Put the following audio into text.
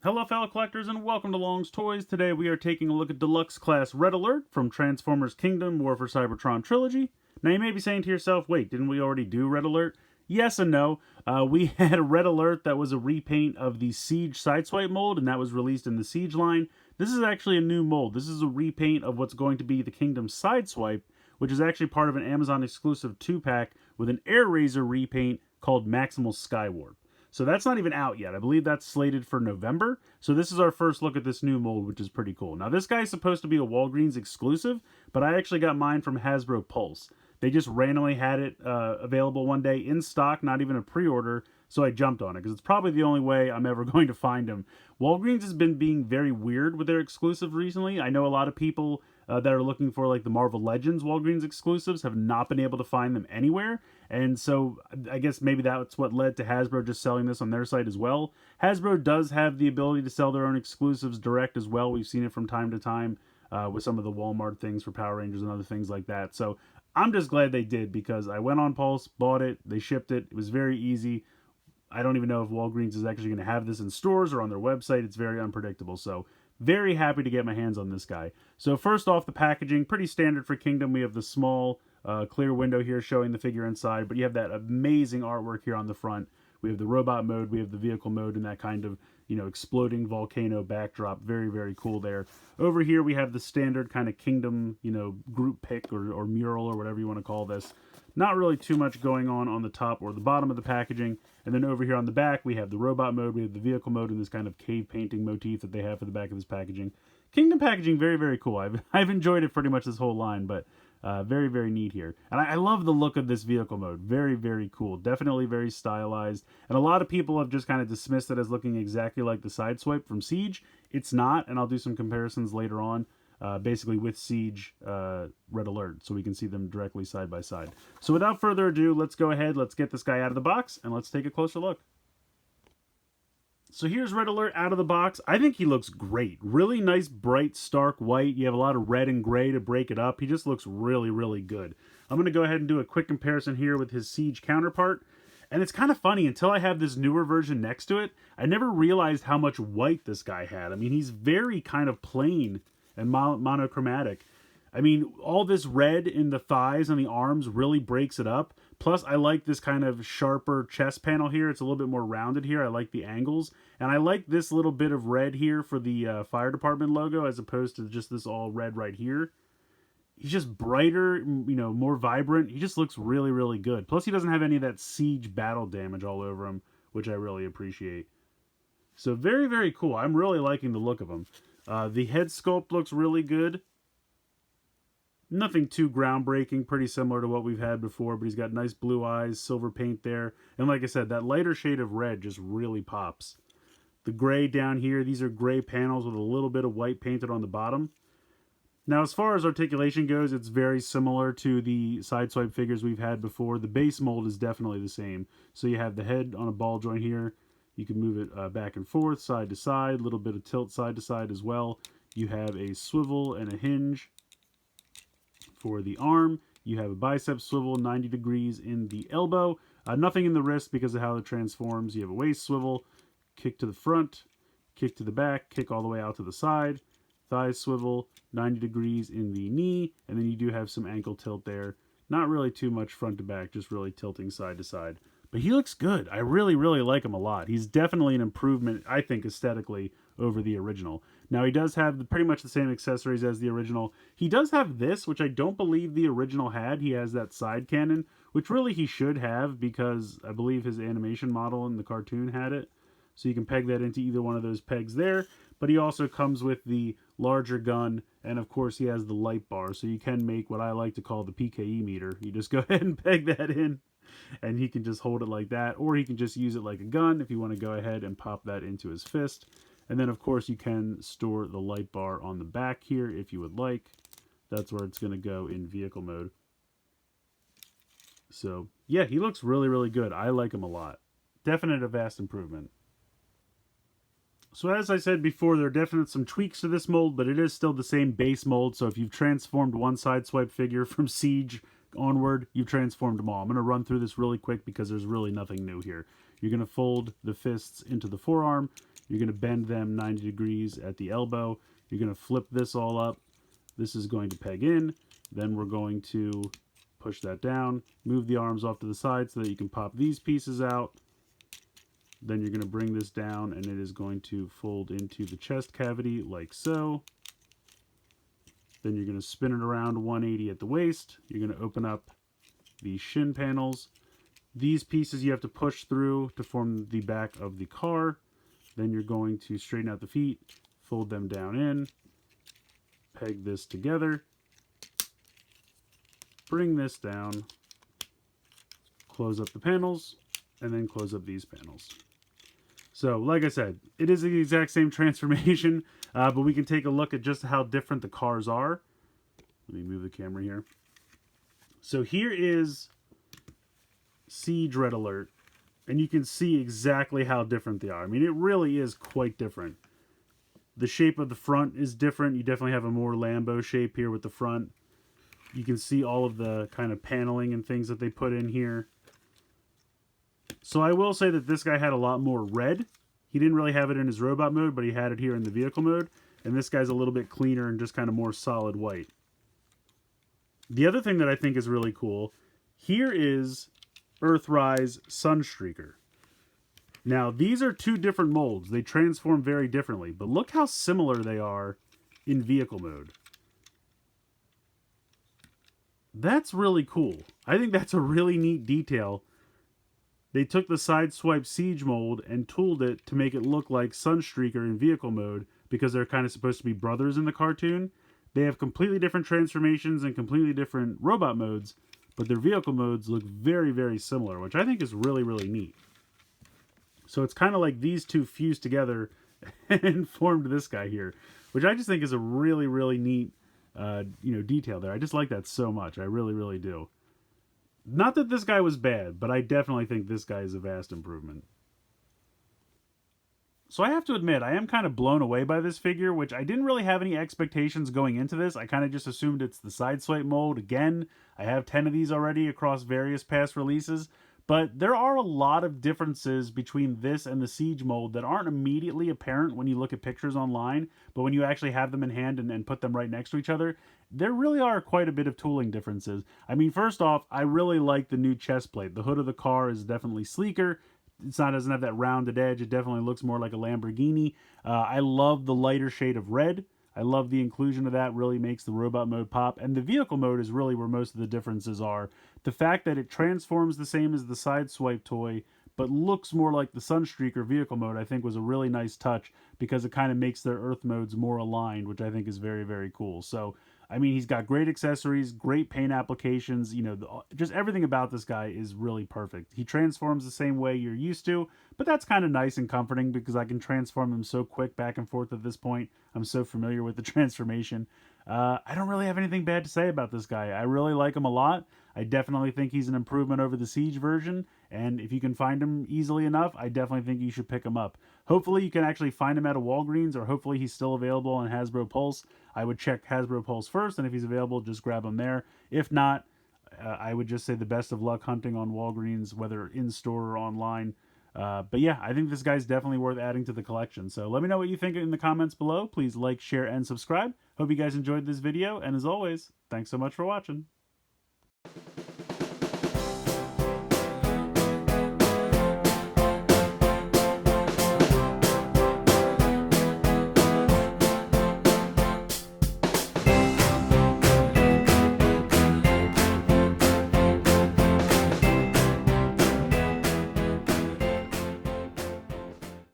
Hello fellow collectors and welcome to Long's Toys. Today we are taking a look at Deluxe Class Red Alert from Transformers Kingdom War for Cybertron Trilogy. Now you may be saying to yourself, wait, didn't we already do Red Alert? Yes and no. We had a Red Alert that was a repaint of the Siege Sideswipe mold, and that was released in the Siege line. This is actually a new mold. This is a repaint of what's going to be the Kingdom Sideswipe, which is actually part of an Amazon exclusive 2-pack with an Air Razor repaint called Maximal Skywarp. So that's not even out yet. I believe that's slated for November. So this is our first look at this new mold, which is pretty cool. Now this guy is supposed to be a Walgreens exclusive, but I actually got mine from Hasbro Pulse. They just randomly had it available one day in stock, not even a pre-order, so I jumped on it because it's probably the only way I'm ever going to find them. Walgreens has been being very weird with their exclusive recently. I know a lot of people that are looking for like the Marvel Legends Walgreens exclusives have not been able to find them anywhere, and so I guess maybe that's what led to Hasbro just selling this on their site as well. Hasbro does have the ability to sell their own exclusives direct as well. We've seen it from time to time with some of the Walmart things for Power Rangers and other things like that. So I'm just glad they did because I went on Pulse, bought it, they shipped it. It was very easy. I don't even know if Walgreens is actually going to have this in stores or on their website. It's very unpredictable. So very happy to get my hands on this guy. So first off, the packaging, pretty standard for Kingdom. We have the small clear window here showing the figure inside, but you have that amazing artwork here on the front. We have the robot mode, we have the vehicle mode, and that kind of, exploding volcano backdrop. Very, very cool there. Over here we have the standard kind of Kingdom, group pick or mural or whatever you want to call this. Not really too much going on the top or the bottom of the packaging. And then over here on the back, we have the robot mode, we have the vehicle mode, and this kind of cave painting motif that they have for the back of this packaging. Kingdom packaging, very, very cool. I've enjoyed it pretty much this whole line, but very, very neat here. And I love the look of this vehicle mode. Very, very cool. Definitely very stylized. And a lot of people have just kind of dismissed it as looking exactly like the Sideswipe from Siege. It's not, and I'll do some comparisons later on. Basically with Siege Red Alert, so we can see them directly side by side. So without further ado, let's go ahead, let's get this guy out of the box, and let's take a closer look. So here's Red Alert out of the box. I think he looks great. Really nice, bright, stark white. You have a lot of red and gray to break it up. He just looks really, really good. I'm going to go ahead and do a quick comparison here with his Siege counterpart. And it's kind of funny, until I have this newer version next to it, I never realized how much white this guy had. I mean, he's very kind of plain and monochromatic. I mean, all this red in the thighs and the arms really breaks it up. Plus, I like this kind of sharper chest panel here. It's a little bit more rounded here. I like the angles. And I like this little bit of red here for the fire department logo as opposed to just this all red right here. He's just brighter, more vibrant. He just looks really, really good. Plus, he doesn't have any of that Siege battle damage all over him, which I really appreciate. So very, very cool. I'm really liking the look of him. The head sculpt looks really good. Nothing too groundbreaking, pretty similar to what we've had before, but he's got nice blue eyes, silver paint there. And like I said, that lighter shade of red just really pops. The gray down here, these are gray panels with a little bit of white painted on the bottom. Now, as far as articulation goes, it's very similar to the Sideswipe figures we've had before. The base mold is definitely the same. So you have the head on a ball joint here. You can move it back and forth, side to side, a little bit of tilt side to side as well. You have a swivel and a hinge for the arm. You have a bicep swivel, 90 degrees in the elbow. Nothing in the wrist because of how it transforms. You have a waist swivel, kick to the front, kick to the back, kick all the way out to the side. Thigh swivel, 90 degrees in the knee. And then you do have some ankle tilt there. Not really too much front to back, just really tilting side to side. But he looks good. I really, really like him a lot. He's definitely an improvement, I think, aesthetically over the original. Now, he does have pretty much the same accessories as the original. He does have this, which I don't believe the original had. He has that side cannon, which really he should have because I believe his animation model in the cartoon had it. So you can peg that into either one of those pegs there. But he also comes with the larger gun, and of course he has the light bar. So you can make what I like to call the PKE meter. You just go ahead and peg that in, and he can just hold it like that, or he can just use it like a gun if you want to go ahead and pop that into his fist. And then of course you can store the light bar on the back here if you would like. That's where it's going to go in vehicle mode. So yeah, he looks really, really good. I like him a lot. Definite a vast improvement. So as I said before, there are definitely some tweaks to this mold, but it is still the same base mold. So if you've transformed one Sideswipe figure from Siege onward, you've transformed them all. I'm going to run through this really quick because there's really nothing new here. You're going to fold the fists into the forearm. You're going to bend them 90 degrees at the elbow. You're going to flip this all up. This is going to peg in. Then we're going to push that down, move the arms off to the side so that you can pop these pieces out. Then you're going to bring this down and it is going to fold into the chest cavity like so. Then you're going to spin it around 180 at the waist. You're going to open up the shin panels. These pieces you have to push through to form the back of the car. Then you're going to straighten out the feet, fold them down in, peg this together, bring this down, close up the panels, and then close up these panels. So, like I said, it is the exact same transformation, but we can take a look at just how different the cars are. Let me move the camera here. So here is Siege Red Alert, and you can see exactly how different they are. I mean, it really is quite different. The shape of the front is different. You definitely have a more Lambo shape here with the front. You can see all of the kind of paneling and things that they put in here. So I will say that this guy had a lot more red. He didn't really have it in his robot mode, but he had it here in the vehicle mode. And this guy's a little bit cleaner and just kind of more solid white. The other thing that I think is really cool, here is Earthrise Sunstreaker. Now, these are two different molds. They transform very differently, but look how similar they are in vehicle mode. That's really cool. I think that's a really neat detail. They took the Sideswipe Siege mold and tooled it to make it look like Sunstreaker in vehicle mode because they're kind of supposed to be brothers in the cartoon. They have completely different transformations and completely different robot modes, but their vehicle modes look very, very similar, which I think is really, really neat. So it's kind of like these two fused together and formed this guy here, which I just think is a really, really neat detail there. I just like that so much. I really, really do. Not that this guy was bad, but I definitely think this guy is a vast improvement. So I have to admit, I am kind of blown away by this figure, which I didn't really have any expectations going into this. I kind of just assumed it's the Sideswipe mold. Again, I have 10 of these already across various past releases. But there are a lot of differences between this and the Siege mold that aren't immediately apparent when you look at pictures online, but when you actually have them in hand and put them right next to each other, there really are quite a bit of tooling differences. I mean, first off, I really like the new chest plate. The hood of the car is definitely sleeker. Doesn't have that rounded edge. It definitely looks more like a Lamborghini. I love the lighter shade of red. I love the inclusion of that, really makes the robot mode pop. And the vehicle mode is really where most of the differences are. The fact that it transforms the same as the Sideswipe toy, but looks more like the Sunstreaker vehicle mode, I think was a really nice touch because it kind of makes their Earth modes more aligned, which I think is very, very cool. So, I mean, he's got great accessories, great paint applications, just everything about this guy is really perfect. He transforms the same way you're used to, but that's kind of nice and comforting because I can transform him so quick back and forth at this point. I'm so familiar with the transformation. I don't really have anything bad to say about this guy. I really like him a lot. I definitely think he's an improvement over the Siege version, and if you can find him easily enough, I definitely think you should pick him up. Hopefully you can actually find him at a Walgreens, or hopefully he's still available on Hasbro Pulse. I would check Hasbro Pulse first, and if he's available, just grab him there. If not, I would just say the best of luck hunting on Walgreens, whether in-store or online. But yeah, I think this guy's definitely worth adding to the collection. So let me know what you think in the comments below. Please like, share, and subscribe. Hope you guys enjoyed this video, and as always, thanks so much for watching.